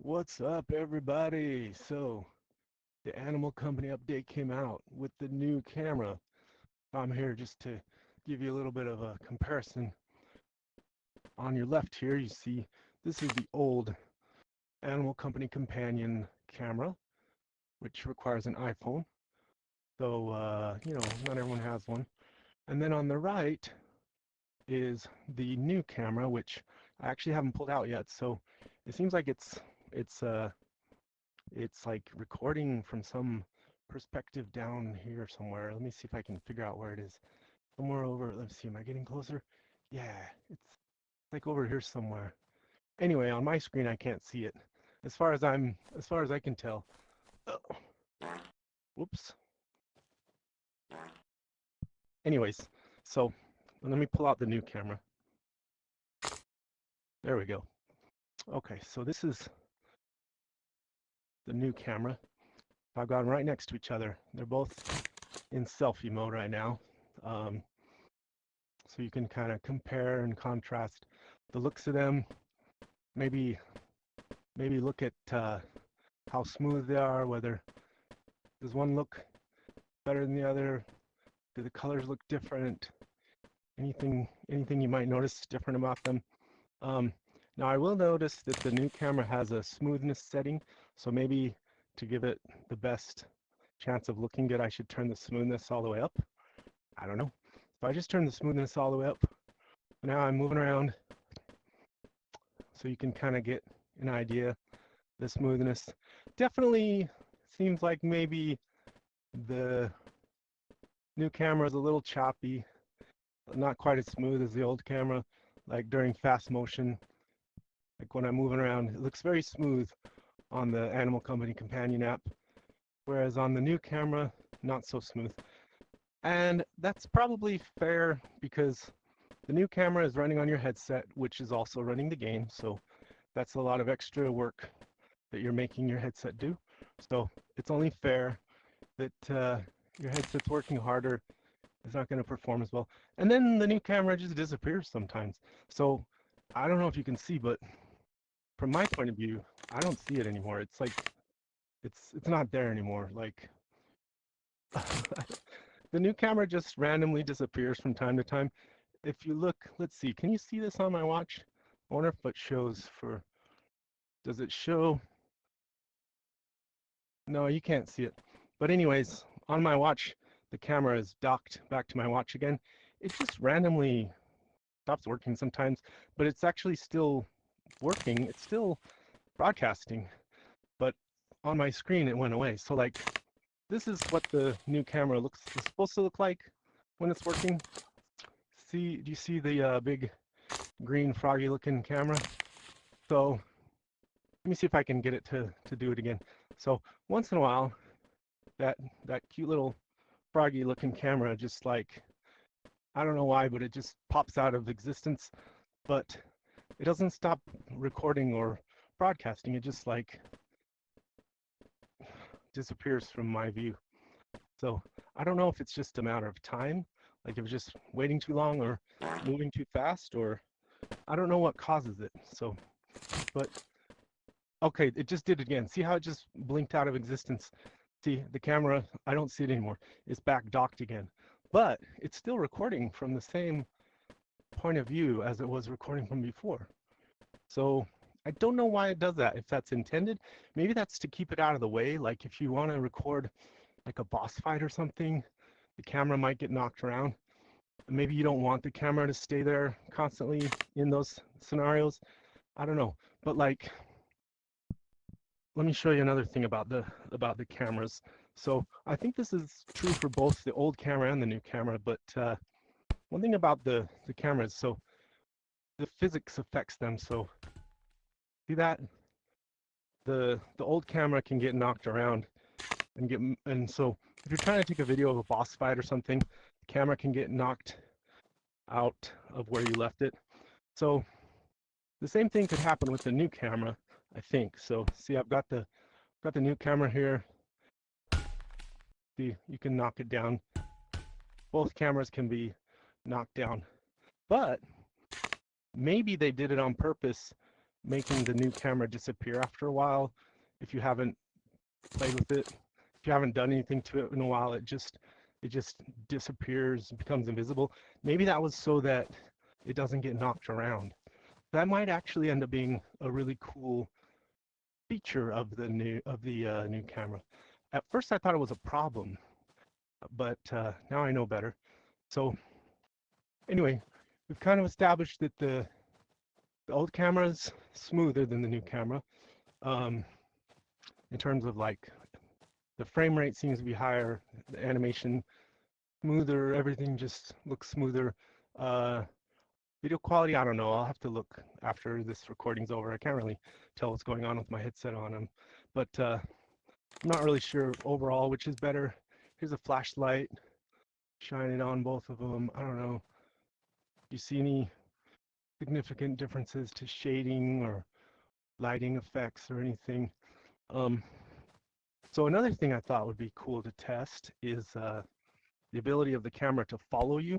What's up, everybody? So, the Animal Company update came out with the new camera. I'm here just to give you a little bit of a comparison. On your left here, you see this is the old Animal Company companion camera, which requires an iPhone. So, not everyone has one. And then on the right is the new camera, which I actually haven't pulled out yet. So, it seems like it's it's like recording from some perspective down here somewhere. Let me see if I can figure out where it is. Somewhere over, let's see, am I getting closer? Yeah, it's like over here somewhere. Anyway, on my screen I can't see it. As far as I can tell. Oh, whoops. Anyways, so let me pull out the new camera. There we go. Okay, so this is the new camera. I've got them right next to each other. They're both in selfie mode right now. Um, so you can kind of compare and contrast the looks of them. Maybe look at how smooth they are. Whether does one look better than the other? Do the colors look different? Anything you might notice different about them? Um, Now I will notice that the new camera has a smoothness setting, so maybe to give it the best chance of looking good, I should turn the smoothness all the way up. I don't know. If I just turn the smoothness all the way up, now I'm moving around so you can kind of get an idea. The smoothness definitely seems like maybe the new camera is a little choppy, not quite as smooth as the old camera. Like during fast motion, like when I'm moving around, it looks very smooth on the Animal Company companion app, whereas on the new camera, not so smooth. And that's probably fair because the new camera is running on your headset, which is also running the game, so that's a lot of extra work that you're making your headset do. So it's only fair that your headset's working harder. It's not going to perform as well. And then the new camera just disappears sometimes. So I don't know if you can see, but from my point of view, I don't see it anymore. It's like it's not there anymore. Like the new camera just randomly disappears from time to time. If you look, let's see, can you see this on my watch? I wonder if it shows for, does it show? No, you can't see it. But anyways, on my watch, the camera is docked back to my watch again. It just randomly stops working sometimes, but it's actually still working. It's still broadcasting, but on my screen it went away. So like, this is what the new camera is supposed to look like when it's working. See, do you see the big green froggy looking camera? So let me see if I can get it to do it again. So once in a while, that that cute little froggy looking camera just like, I don't know why, but it just pops out of existence. But it doesn't stop recording or broadcasting. It just like disappears from my view. So I don't know if it's just a matter of time, like if it's just waiting too long or moving too fast, or I don't know what causes it. So, but okay, it just did it again. See how it just blinked out of existence? See, the camera, I don't see it anymore. It's back docked again. But it's still recording from the same point of view as it was recording from before. So I don't know why it does that. If that's intended, maybe that's to keep it out of the way. Like if you want to record like a boss fight or something, the camera might get knocked around. Maybe you don't want the camera to stay there constantly in those scenarios. I don't know. But like, let me show you another thing about the cameras. So I think this is true for both the old camera and the new camera. But one thing about the cameras, so the physics affects them. So see that the old camera can get knocked around and so if you're trying to take a video of a boss fight or something, the camera can get knocked out of where you left it. So the same thing could happen with the new camera, I think. So see, I've got the new camera here. See, you can knock it down. Both cameras can be knocked down, but maybe they did it on purpose making the new camera disappear after a while if you haven't played with it. If you haven't done anything to it in a while, it just disappears, becomes invisible. Maybe that was so that it doesn't get knocked around. That might actually end up being a really cool feature of the new camera. At first, I thought it was a problem, but now I know better. So anyway, we've kind of established that the old camera is smoother than the new camera. In terms of like the frame rate seems to be higher, the animation smoother, everything just looks smoother. Video quality, I don't know. I'll have to look after this recording's over. I can't really tell what's going on with my headset on them, but I'm not really sure overall which is better. Here's a flashlight shining on both of them. I don't know. Do you see any significant differences to shading or lighting effects or anything? So another thing I thought would be cool to test is the ability of the camera to follow you.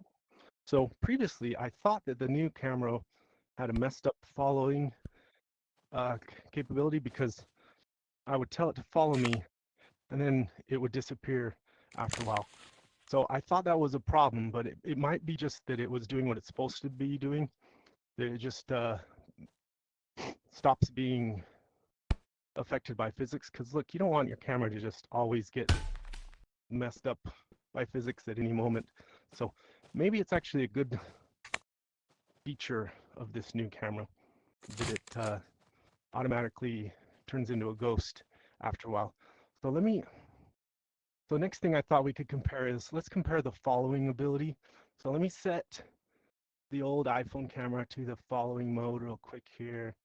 So previously, I thought that the new camera had a messed up following capability because I would tell it to follow me and then it would disappear after a while. So I thought that was a problem, but it might be just that it was doing what it's supposed to be doing. That it just stops being affected by physics. Because look, you don't want your camera to just always get messed up by physics at any moment. So maybe it's actually a good feature of this new camera that it automatically turns into a ghost after a while. So next thing I thought we could compare is, let's compare the following ability. So let me set the old iPhone camera to the following mode real quick here.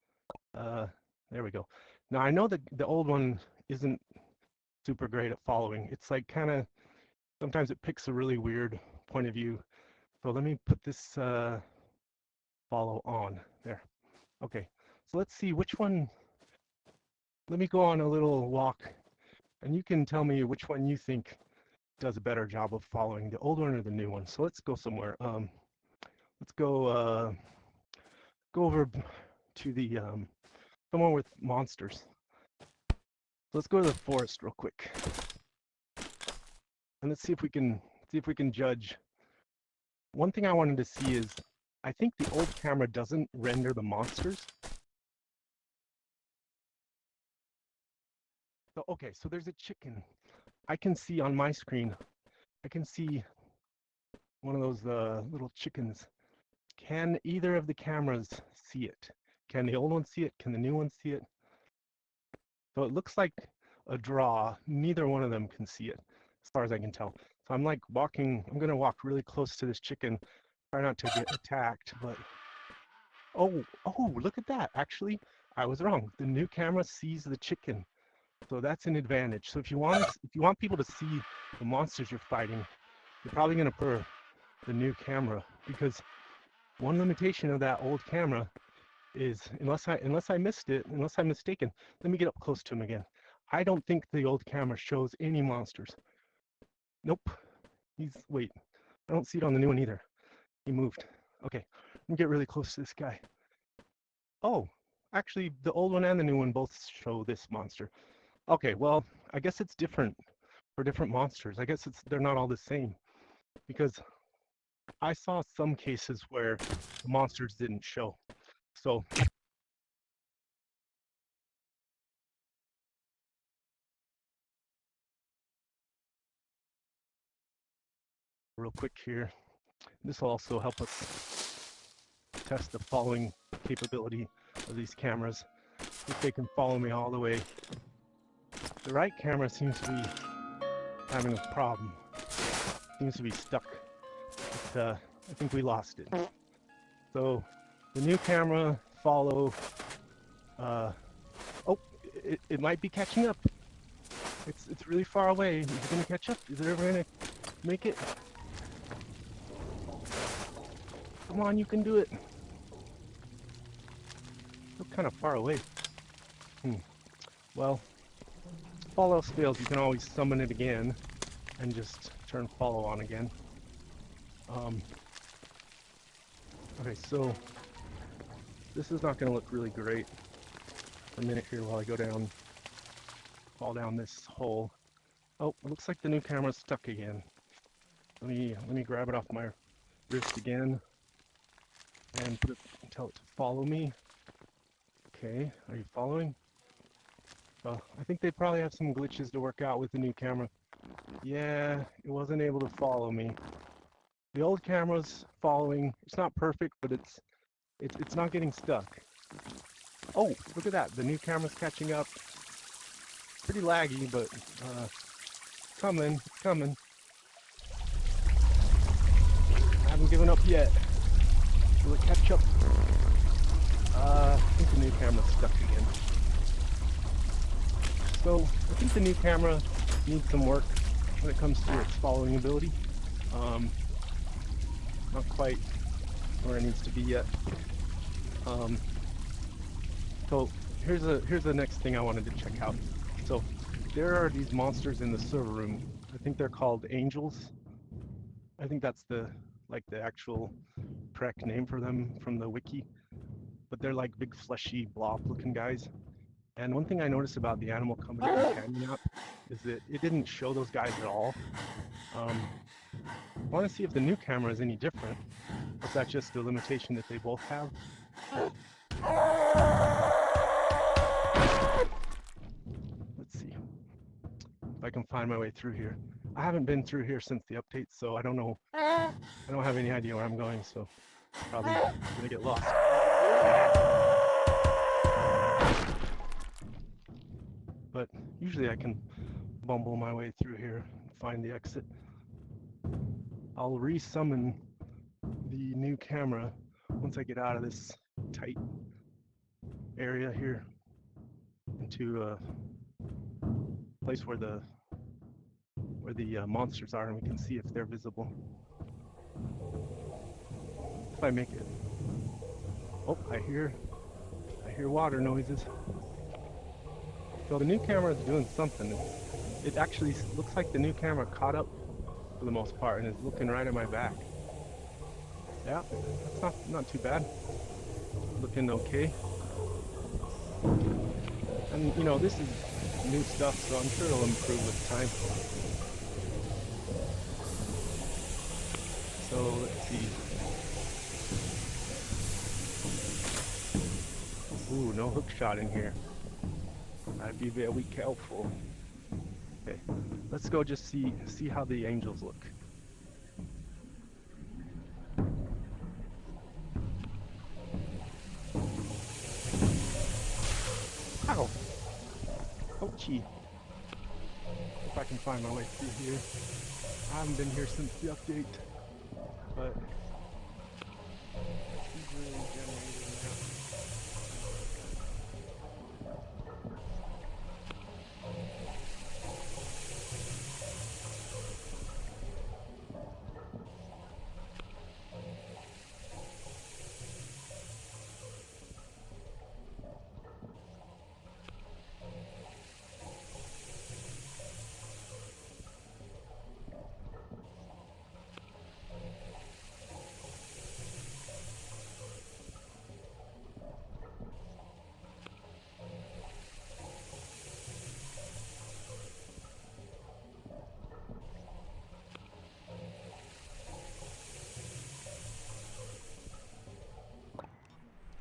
There we go. Now I know that the old one isn't super great at following. It's like kind of, sometimes it picks a really weird point of view. So let me put this follow on there. Okay, so let's see which one. Let me go on a little walk and you can tell me which one you think does a better job of following, the old one or the new one. So let's go somewhere. Let's go over to the somewhere with monsters. So let's go to the forest real quick, and let's see if we can judge. One thing I wanted to see is, I think the old camera doesn't render the monsters. So okay, so there's a chicken. I can see on my screen. I can see one of those little chickens. Can either of the cameras see it? Can the old one see it? Can the new one see it? So it looks like a draw. Neither one of them can see it, as far as I can tell. So I'm like walking, I'm gonna walk really close to this chicken, try not to get attacked, but oh, look at that. Actually, I was wrong. The new camera sees the chicken. So that's an advantage. So if you want people to see the monsters you're fighting, you're probably gonna prefer the new camera, because one limitation of that old camera is, unless I'm mistaken, let me get up close to him again. I don't think the old camera shows any monsters. Nope. Wait, I don't see it on the new one either. He moved. Okay, let me get really close to this guy. Oh, actually, the old one and the new one both show this monster. Okay, well, I guess it's different for different monsters. I guess they're not all the same, because I saw some cases where the monsters didn't show. So real quick here, this will also help us test the following capability of these cameras, if they can follow me all the way. The right camera seems to be having a problem. Seems to be stuck. But, I think we lost it. So the new camera follow. Oh, it might be catching up. It's really far away. Is it gonna catch up? Is it ever gonna make it? Come on, you can do it. Still kind of far away. Well, if all else fails, you can always summon it again and just turn follow on again. Okay, so this is not going to look really great. a minute here while I go down, fall down this hole. Oh, it looks like the new camera's stuck again. Let me grab it off my wrist again and put it, tell it to follow me. Okay, are you following? Well, I think they probably have some glitches to work out with the new camera. Yeah, it wasn't able to follow me. The old camera's following. It's not perfect, but it's not getting stuck. Oh, look at that. The new camera's catching up. Pretty laggy, but coming, coming. I haven't given up yet. Will it catch up? I think the new camera's stuck again. So I think the new camera needs some work when it comes to its following ability. Not quite where it needs to be yet. So here's the next thing I wanted to check out. So there are these monsters in the server room. I think they're called angels. I think that's the actual correct name for them from the wiki. But they're like big fleshy blob looking guys. And one thing I noticed about the Animal Company companion app is that it didn't show those guys at all. I want to see if the new camera is any different. Or if that's just a limitation that they both have. Let's see if I can find my way through here. I haven't been through here since the update, so I don't know. I don't have any idea where I'm going, so probably gonna get lost. But usually I can bumble my way through here and find the exit. I'll re-summon the new camera once I get out of this tight area here into a place where the monsters are, and we can see if they're visible. If I make it. Oh, I hear water noises. So the new camera is doing something. It actually looks like the new camera caught up for the most part and is looking right at my back. Yeah, that's not too bad. Looking okay. And you know, this is new stuff, so I'm sure it'll improve with time. So let's see. Ooh, no hook shot in here. I'd be very careful. Okay, let's go just see how the angels look. Ow! Ouchie. If I can find my way through here. I haven't been here since the update, but it's really generated now.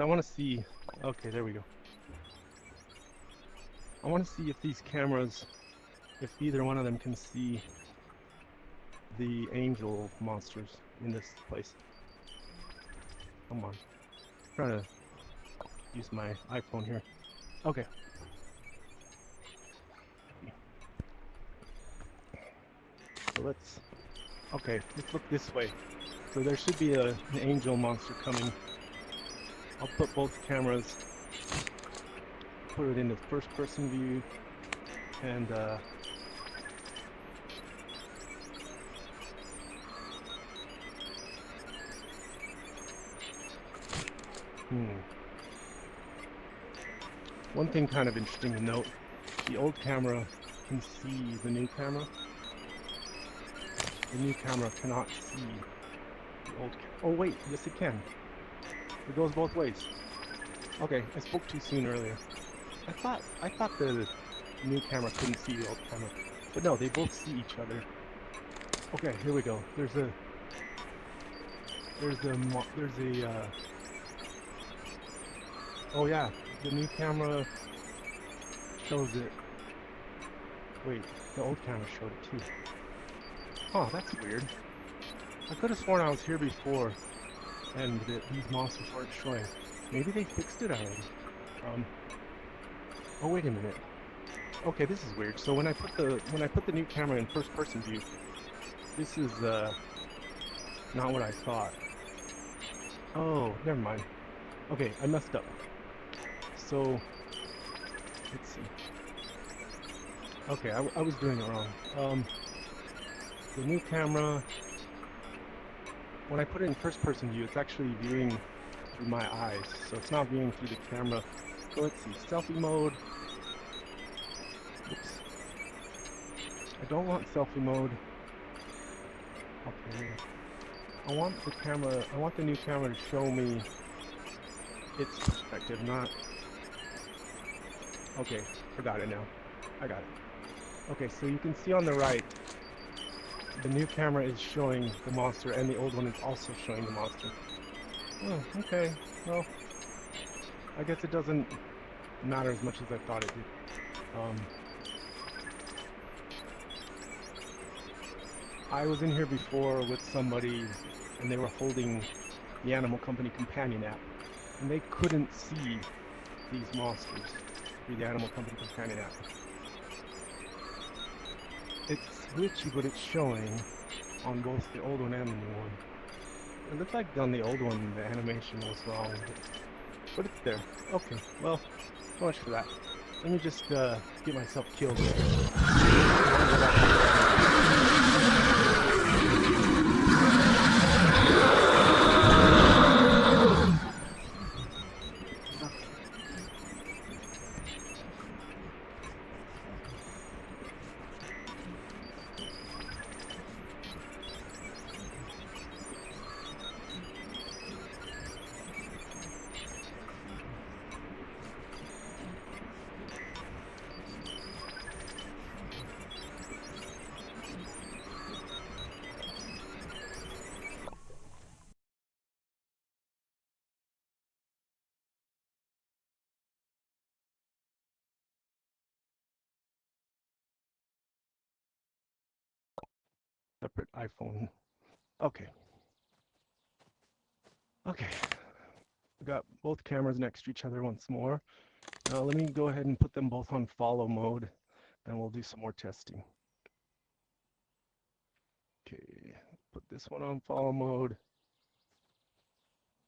I want to see, okay, there we go. I want to see if these cameras, if either one of them can see the angel monsters in this place. Come on. I'm trying to use my iPhone here. Okay. So let's look this way. So there should be an angel monster coming. I'll put both cameras, put it into first person view, and one thing kind of interesting to note, the old camera can see the new camera. The new camera cannot see the old camera. Oh wait, yes it can. It goes both ways. Okay, I spoke too soon earlier. I thought the new camera couldn't see the old camera, but no, they both see each other. Okay, here we go. Oh yeah, the new camera shows it. Wait, the old camera showed it too. Huh, that's weird. I could have sworn I was here before and that these monsters weren't showing. Maybe they fixed it already. Um, oh wait a minute. Okay, this is weird. So when I put the new camera in first person view, this is not what I thought. Oh, never mind. Okay, I messed up. So let's see. Okay, I was doing it wrong. The new camera, when I put it in first person view, it's actually viewing through my eyes, so it's not viewing through the camera. So let's see, selfie mode. Oops. I don't want selfie mode. Okay. I want the new camera to show me its perspective, not... Okay, forgot it now. I got it. Okay, so you can see on the right, the new camera is showing the monster and the old one is also showing the monster. Oh, okay. Well, I guess it doesn't matter as much as I thought it did. I was in here before with somebody and they were holding the Animal Company companion app and they couldn't see these monsters through the Animal Company companion app. It's glitchy, but it's showing on both the old one and the new one. It looked like on the old one the animation was wrong, but it's there. Okay, well, so much for that. Let me just get myself killed. Separate iPhone. Okay. Okay. We got both cameras next to each other once more. Now let me go ahead and put them both on follow mode and we'll do some more testing. Okay, put this one on follow mode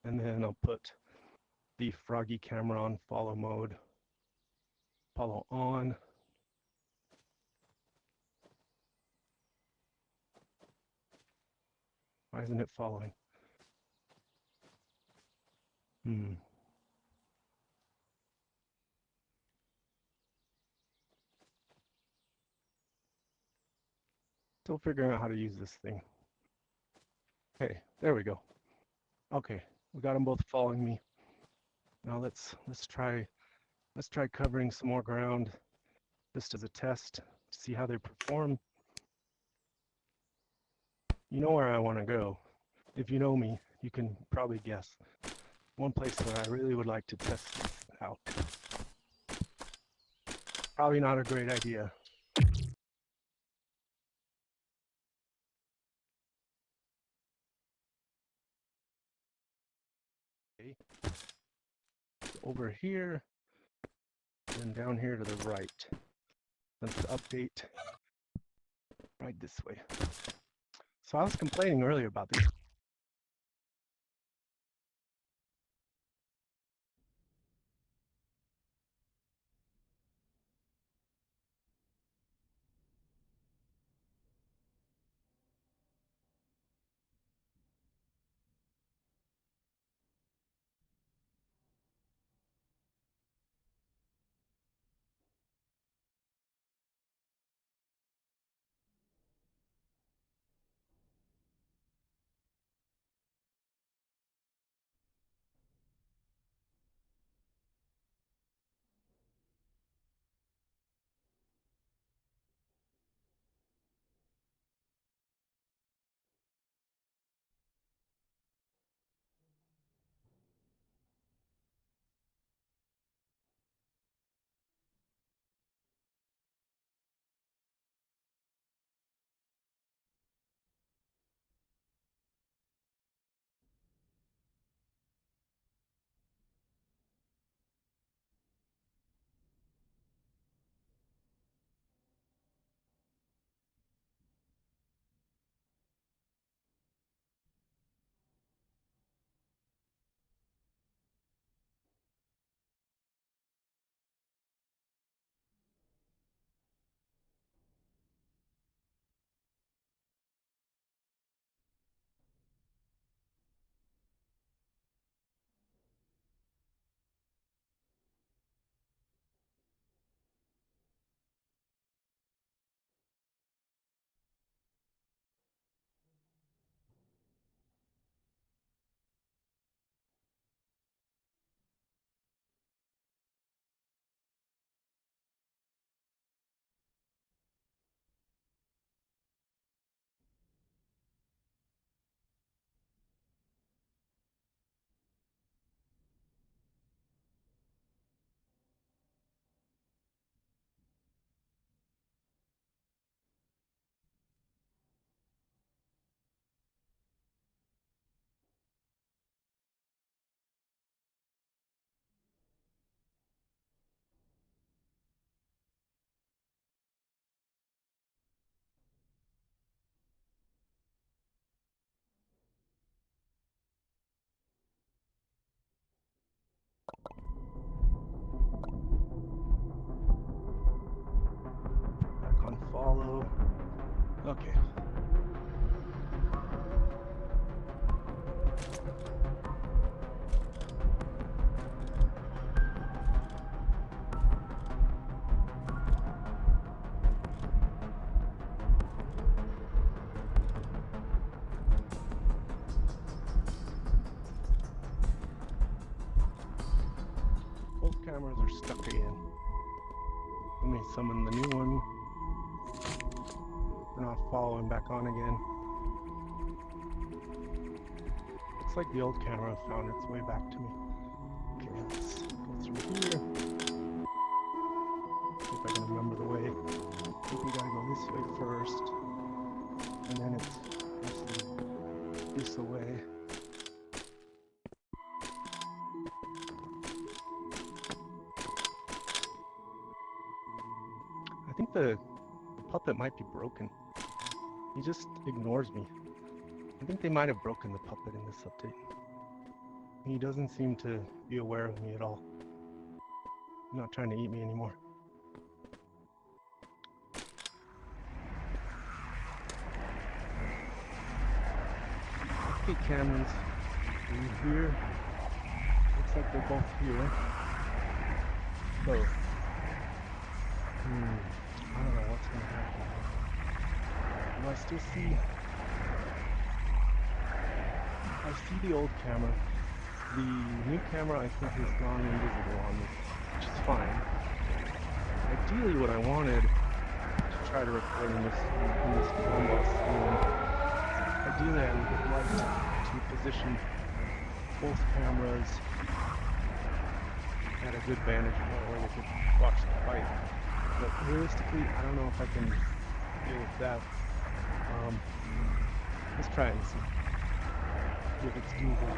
and then I'll put the Froggy camera on follow mode. Follow on. Why isn't it following? Still figuring out how to use this thing. Okay, there we go. Okay, we got them both following me. Now let's try covering some more ground just as a test to see how they perform. You know where I want to go. If you know me, you can probably guess. One place where I really would like to test this out. Probably not a great idea. Okay. Over here, and down here to the right. Let's update right this way. So I was complaining earlier about this. Okay. Both cameras are stuck again. Let me summon the new one. And I'll follow him back on again. Looks like the old camera found its way back to me. Okay, let's go through here. See if I can remember the way. I think we gotta go this way first. And then it's this way. I think the puppet might be broken. He just ignores me. I think they might have broken the puppet in this update. He doesn't seem to be aware of me at all. He's not trying to eat me anymore. Okay, cameras. Are you here? Looks like they're both here. So, I don't know what's gonna happen. Do I still see? I see the old camera. The new camera I think has gone invisible on me, which is fine. Ideally what I wanted to try to record in this Columbus scene, ideally I would like to position both cameras at a good vantage point where they could watch the fight. But realistically, I don't know if I can deal with that. Let's try it and see if it's doable.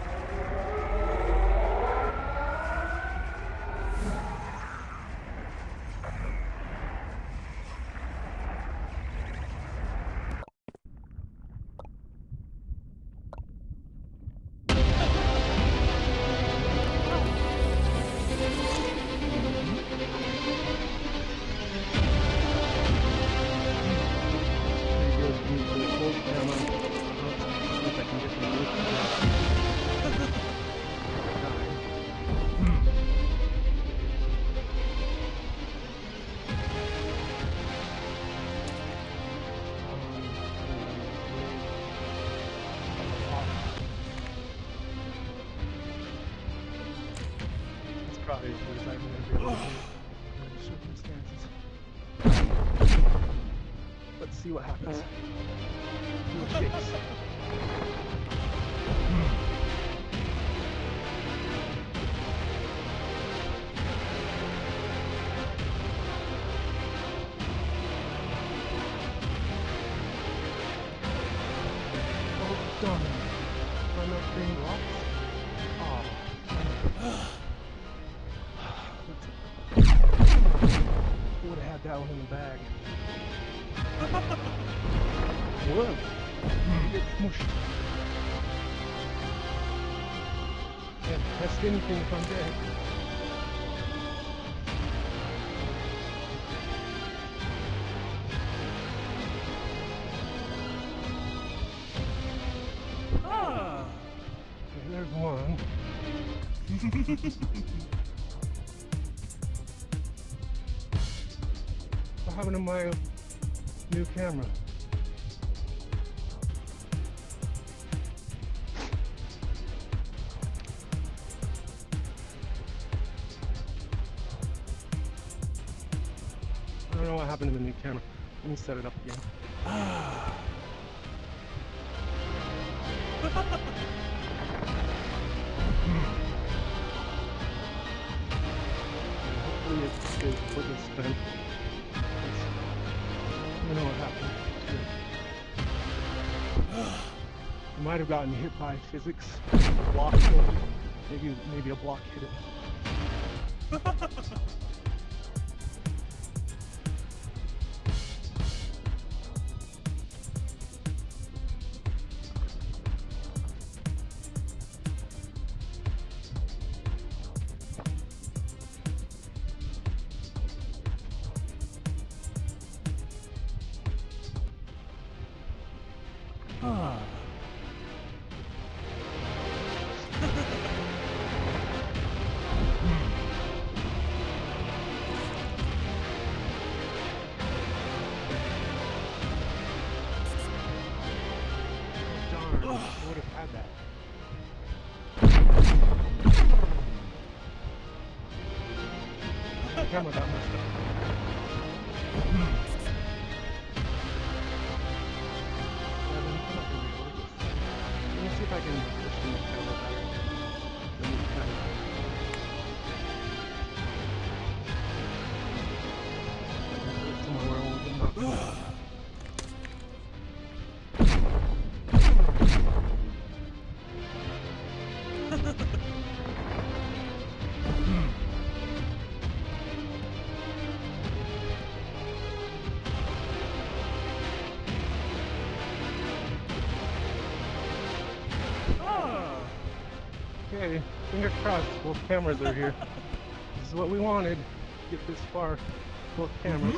Probably as good as I'm going to be able to do under the circumstances. Let's see what happens. See what shakes. Oh, darn it. I'm not being blocked. Oh. Would have had that one in the bag. Whoa! You get smushed. Can't test anything if I'm dead. Okay, there's one. What happened to my new camera? I don't know what happened to the new camera. Let me set it up again. Hopefully it's good for the spin. I don't know what happened. I might have gotten hit by physics. Block. Maybe a block hit it. Darn, I would have had that. The camera got messed up. Let me see if I can position the camera better. Let me kind of put it somewhere where it will not move. Okay, fingers crossed, both cameras are here. This is what we wanted, get this far, both cameras.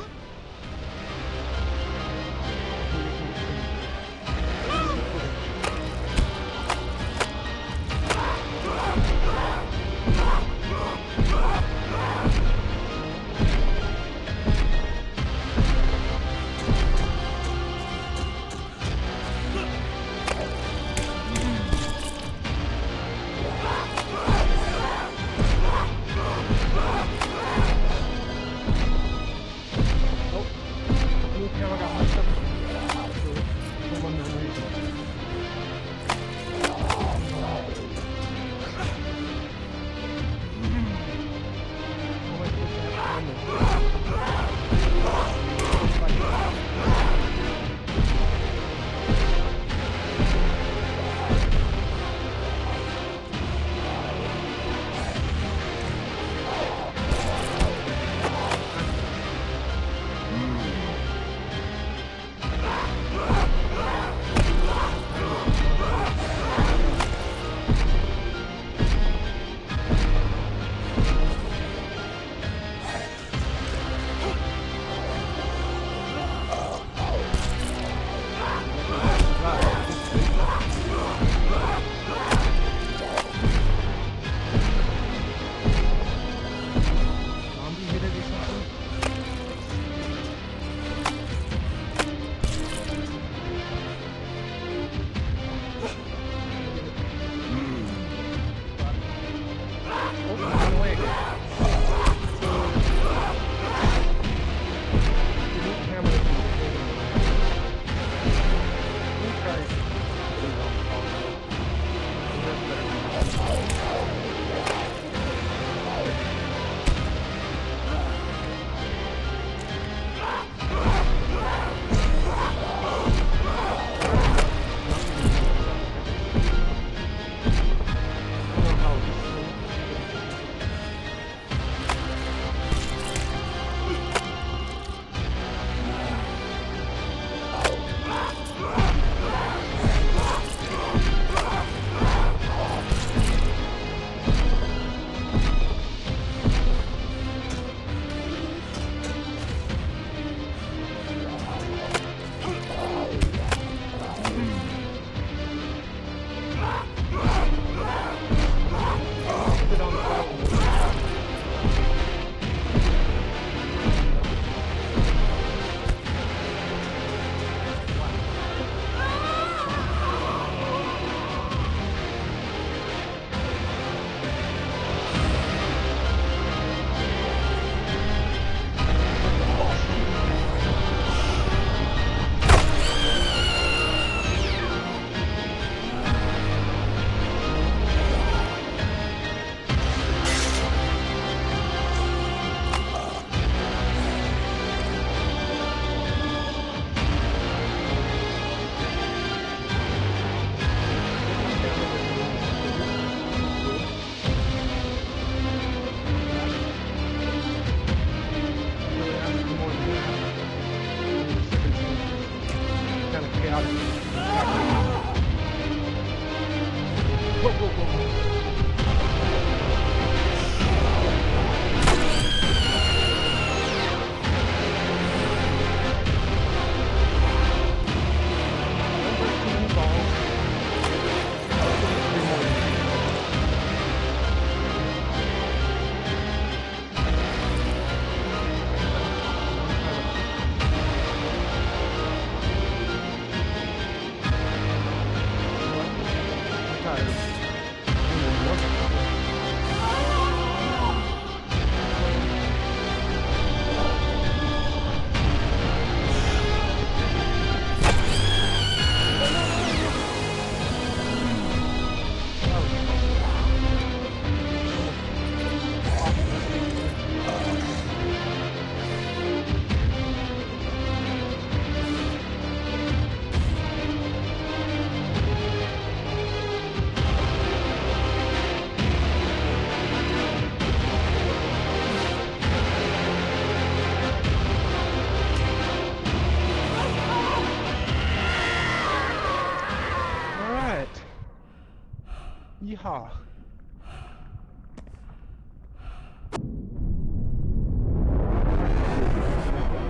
Aha.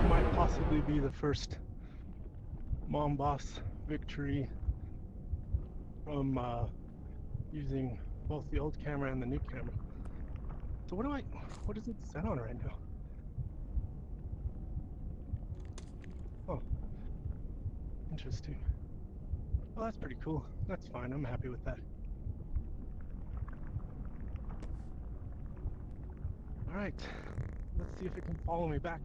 Might possibly be the first Mom Boss victory from using both the old camera and the new camera. So what is it set on right now? Oh, interesting. Well, that's pretty cool. That's fine. I'm happy with that. All right, let's see if it can follow me back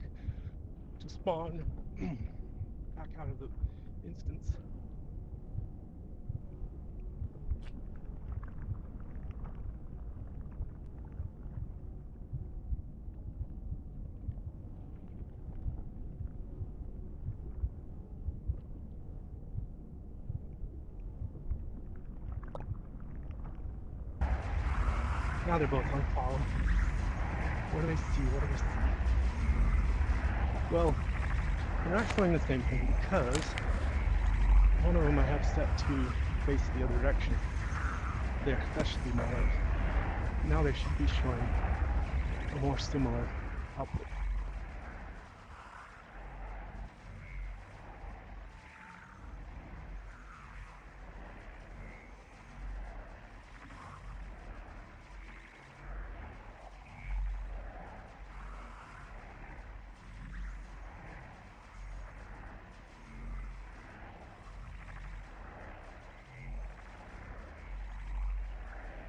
to spawn, back out of the instance. Now they're both on follow. What do they see? What do they see? Well, they're not showing the same thing because one of them I have set to face the other direction. There, that should be my leg. Now they should be showing a more similar output.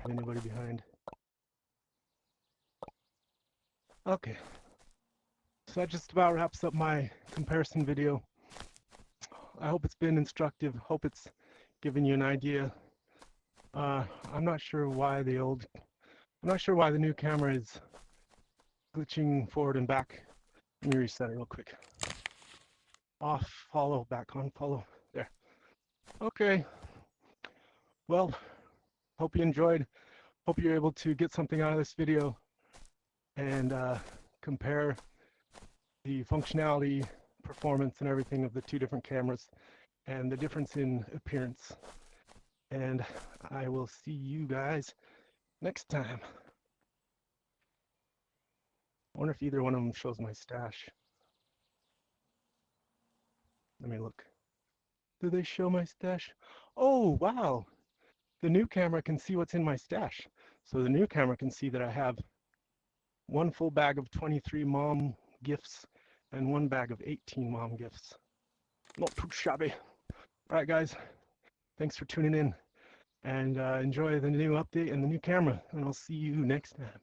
Anybody behind? Okay, so that just about wraps up my comparison video. I hope it's been instructive. Hope it's given you an idea. I'm not sure why the new camera is glitching forward and back. Let me reset it real quick. Off, follow, back on, follow. There. Okay. Well, hope you enjoyed. Hope you're able to get something out of this video and compare the functionality, performance, and everything of the two different cameras and the difference in appearance. And I will see you guys next time. I wonder if either one of them shows my stash. Let me look. Do they show my stash? Oh, wow. The new camera can see what's in my stash. So the new camera can see that I have one full bag of 23 mom gifts and one bag of 18 mom gifts. Not too shabby. All right, guys. Thanks for tuning in and enjoy the new update and the new camera. And I'll see you next time.